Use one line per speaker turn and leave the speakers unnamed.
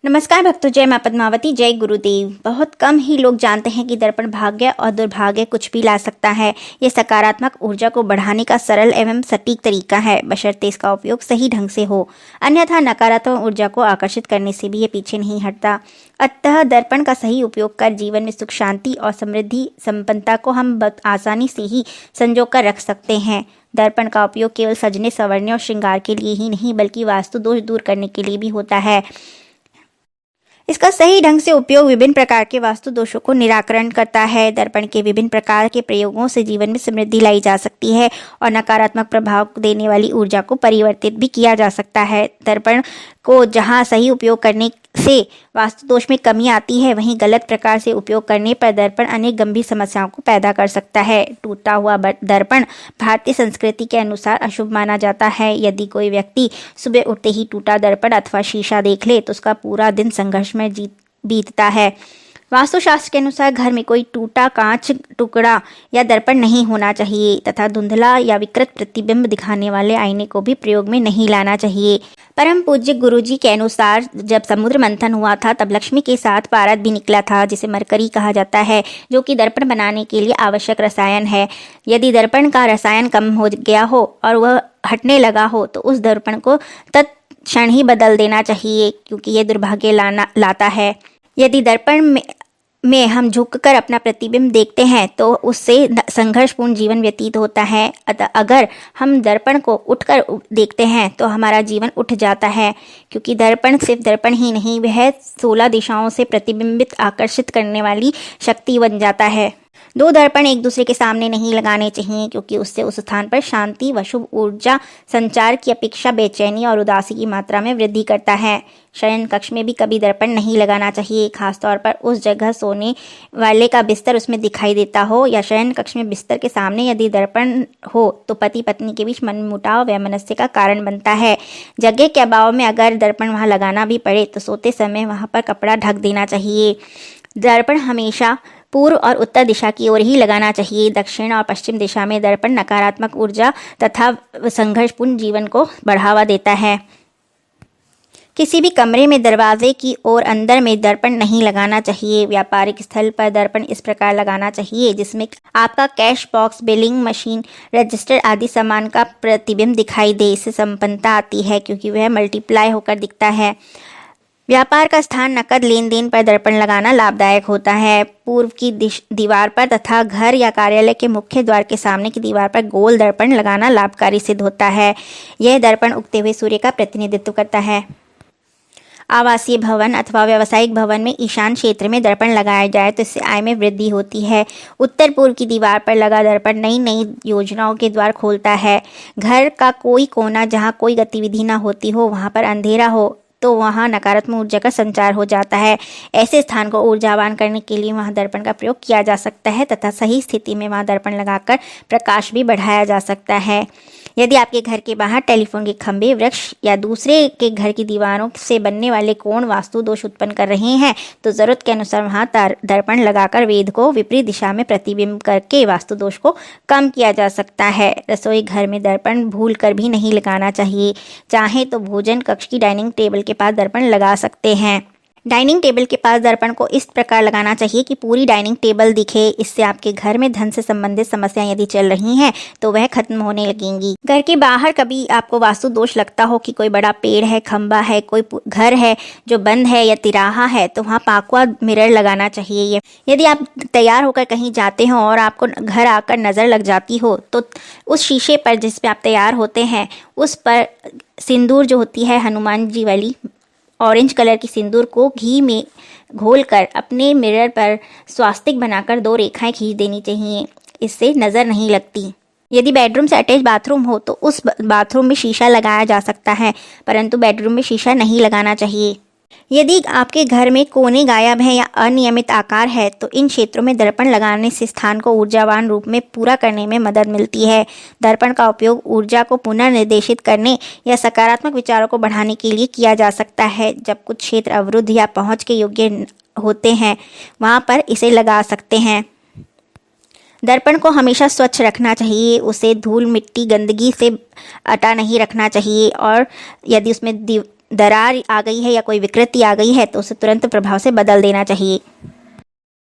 नमस्कार भक्तों, जय मां पद्मावती, जय गुरुदेव। बहुत कम ही लोग जानते हैं कि दर्पण भाग्य और दुर्भाग्य कुछ भी ला सकता है। ये सकारात्मक ऊर्जा को बढ़ाने का सरल एवं सटीक तरीका है, बशर्ते इसका उपयोग सही ढंग से हो। अन्यथा नकारात्मक ऊर्जा को आकर्षित करने से भी ये पीछे नहीं हटता। अतः दर्पण का सही उपयोग कर जीवन में सुख, शांति और समृद्धि संपन्नता को हम आसानी से ही संजो कर रख सकते हैं। दर्पण का उपयोग केवल सजने, संवरने और श्रृंगार के लिए ही नहीं, बल्कि वास्तु दोष दूर करने के लिए भी होता है। इसका सही ढंग से उपयोग विभिन्न प्रकार के वास्तु दोषों को निराकरण करता है। दर्पण के विभिन्न प्रकार के प्रयोगों से जीवन में समृद्धि लाई जा सकती है और नकारात्मक प्रभाव देने वाली ऊर्जा को परिवर्तित भी किया जा सकता है। दर्पण को जहां सही उपयोग करने से वास्तु दोष में कमी आती है, वहीं गलत प्रकार से उपयोग करने पर दर्पण अनेक गंभीर समस्याओं को पैदा कर सकता है। टूटा हुआ दर्पण भारतीय संस्कृति के अनुसार अशुभ माना जाता है। यदि कोई व्यक्ति सुबह उठते ही टूटा दर्पण अथवा शीशा देख ले तो उसका पूरा दिन संघर्ष में बीतता है। वास्तुशास्त्र के अनुसार घर में कोई टूटा कांच टुकड़ा या दर्पण नहीं होना चाहिए तथा धुंधला या विकृत प्रतिबिंब दिखाने वाले आईने को भी प्रयोग में नहीं लाना चाहिए। परम पूज्य गुरुजी के अनुसार जब समुद्र मंथन हुआ था तब लक्ष्मी के साथ पारद भी निकला था, जिसे मरकरी कहा जाता है, जो कि दर्पण बनाने के लिए आवश्यक रसायन है। यदि दर्पण का रसायन कम हो गया हो और वह हटने लगा हो तो उस दर्पण को तत्क्षण ही बदल देना चाहिए, क्योंकि यह दुर्भाग्य लाता है। यदि दर्पण में हम झुककर अपना प्रतिबिंब देखते हैं तो उससे संघर्षपूर्ण जीवन व्यतीत होता है। अतः अगर हम दर्पण को उठकर देखते हैं तो हमारा जीवन उठ जाता है, क्योंकि दर्पण सिर्फ दर्पण ही नहीं, वह 16 दिशाओं से प्रतिबिंबित आकर्षित करने वाली शक्ति बन जाता है। दो दर्पण एक दूसरे के सामने नहीं लगाने चाहिए, क्योंकि उससे उस स्थान पर शांति व शुभ ऊर्जा संचार की अपेक्षा बेचैनी और उदासी की मात्रा में वृद्धि करता है। शयन कक्ष में भी कभी दर्पण नहीं लगाना चाहिए, खासतौर पर उस जगह सोने वाले का बिस्तर उसमें दिखाई देता हो या शयन कक्ष में बिस्तर के सामने यदि दर्पण हो तो पति पत्नी के बीच मनमुटाव व वैमनस्य का कारण बनता है। जगह के अभाव में अगर दर्पण वहां लगाना भी पड़े तो सोते समय वहां पर कपड़ा ढक देना चाहिए। दर्पण हमेशा पूर्व और उत्तर दिशा की ओर ही लगाना चाहिए। दक्षिण और पश्चिम दिशा में दर्पण नकारात्मक ऊर्जा तथा संघर्षपूर्ण जीवन को बढ़ावा देता है। किसी भी कमरे में दरवाजे की ओर अंदर में दर्पण नहीं लगाना चाहिए। व्यापारिक स्थल पर दर्पण इस प्रकार लगाना चाहिए जिसमें आपका cash box, billing machine, register आदि सामान का प्रतिबिंब दिखाई दे। इससे संपन्नता आती है, क्योंकि वह मल्टीप्लाई होकर दिखता है। व्यापार का स्थान, नकद लेन देन पर दर्पण लगाना लाभदायक होता है। पूर्व की दीवार पर तथा घर या कार्यालय के मुख्य द्वार के सामने की दीवार पर गोल दर्पण लगाना लाभकारी सिद्ध होता है। यह दर्पण उगते हुए सूर्य का प्रतिनिधित्व करता है। आवासीय भवन अथवा व्यावसायिक भवन में ईशान क्षेत्र में दर्पण लगाया जाए तो इससे आय में वृद्धि होती है। उत्तर पूर्व की दीवार पर लगा दर्पण नई नई योजनाओं के द्वार खोलता है। घर का कोई कोना जहां कोई गतिविधि न होती हो, वहां पर अंधेरा हो तो वहाँ नकारात्मक ऊर्जा का संचार हो जाता है। ऐसे स्थान को ऊर्जावान करने के लिए वहाँ दर्पण का प्रयोग किया जा सकता है तथा सही स्थिति में वहाँ दर्पण लगाकर प्रकाश भी बढ़ाया जा सकता है। यदि आपके घर के बाहर टेलीफोन के खंभे, वृक्ष या दूसरे के घर की दीवारों से बनने वाले कोण वास्तु दोष उत्पन्न कर रहे हैं तो जरूरत के अनुसार वहाँ दर्पण लगाकर वेद को विपरीत दिशा में प्रतिबिंब करके वास्तु दोष को कम किया जा सकता है। रसोई घर में दर्पण भूल कर भी नहीं लगाना चाहिए। चाहे तो भोजन कक्ष की डाइनिंग टेबल के पास दर्पण लगा सकते हैं। डाइनिंग टेबल के पास दर्पण को इस प्रकार लगाना चाहिए कि पूरी डाइनिंग टेबल दिखे। इससे आपके घर में धन से संबंधित समस्याएं यदि चल रही हैं तो वह खत्म होने लगेंगी। घर के बाहर कभी आपको वास्तु दोष लगता हो कि कोई बड़ा पेड़ है, खंबा है, कोई घर है जो बंद है या तिराहा है, तो वहाँ पाकवा मिरर लगाना चाहिए। यदि आप तैयार होकर कहीं जाते हो और आपको घर आकर नजर लग जाती हो तो उस शीशे पर जिस पे आप तैयार होते हैं उस पर सिंदूर जो होती है हनुमान जी वाली ऑरेंज कलर की सिंदूर को घी में घोलकर अपने मिरर पर स्वास्तिक बनाकर 2 रेखाएं खींच देनी चाहिए। इससे नज़र नहीं लगती। यदि बेडरूम से अटैच बाथरूम हो तो उस बाथरूम में शीशा लगाया जा सकता है, परंतु बेडरूम में शीशा नहीं लगाना चाहिए। यदि आपके घर में कोने गायब हैं या अनियमित आकार है तो इन क्षेत्रों में दर्पण लगाने से स्थान को ऊर्जावान रूप में पूरा करने में मदद मिलती है। दर्पण का उपयोग ऊर्जा को पुनर्निर्देशित करने या सकारात्मक विचारों को बढ़ाने के लिए किया जा सकता है। जब कुछ क्षेत्र अवरुद्ध या पहुंच के योग्य होते हैं वहां पर इसे लगा सकते हैं। दर्पण को हमेशा स्वच्छ रखना चाहिए। उसे धूल, मिट्टी, गंदगी से अटा नहीं रखना चाहिए और यदि उसमें दरार आ गई है या कोई विकृति आ गई है तो उसे तुरंत प्रभाव से बदल देना चाहिए।